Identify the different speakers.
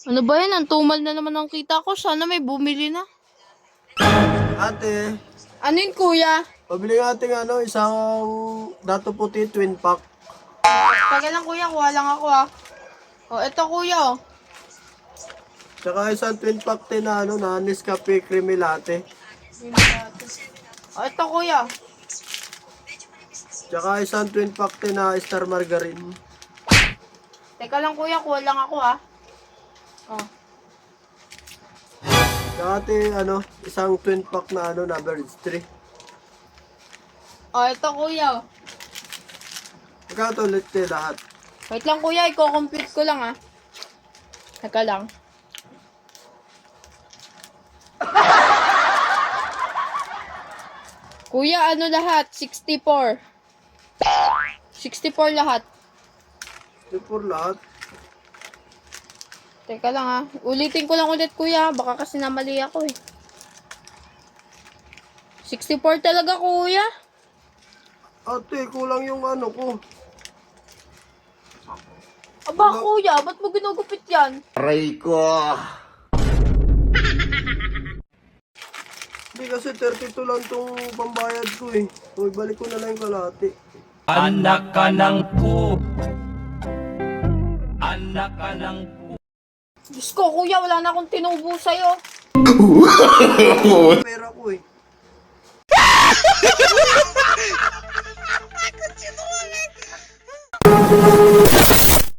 Speaker 1: Ano ba yan? Ang tumal na naman ang kita ko. Sana may bumili na.
Speaker 2: Ate,
Speaker 1: Ano yun, kuya?
Speaker 2: pabili natin isang dato puti twin pack.
Speaker 1: Taga lang, kuya. Kuha lang ako, ah. O, eto, kuya, oh.
Speaker 2: Tsaka isang twin pack din na Nescafe Creamy Latte.
Speaker 1: O, eto, kuya.
Speaker 2: Tsaka isang twin pack din na Star Margarine.
Speaker 1: Teka lang, kuya. Kuha lang ako, ah. Oh.
Speaker 2: Tsaka ate, isang twin pack na Birds 3.
Speaker 1: O, eto, kuya.
Speaker 2: Magkano ulit lahat?
Speaker 1: Wait lang, kuya. Iko-compute ko lang, ah. Teka lang. Kuya, ano lahat? 64. 64 lahat.
Speaker 2: For lahat?
Speaker 1: Teka lang, ah. Ulitin ko lang ulit, kuya. Baka kasi namali ako, eh. 64 talaga, kuya.
Speaker 2: Ate, kulang yung ko.
Speaker 1: Aba, kuya. Ba't mo ginugupit yan?
Speaker 3: Aray ko!
Speaker 2: Hindi kasi 32 lang tong pambayad ko eh. So, ibalik ko na lang yung kalahati.
Speaker 4: Anak ka ng po. Anak ka ng po.
Speaker 1: Diyos ko, kuya. Wala na akong tinubo sa'yo.
Speaker 2: Pera ko eh.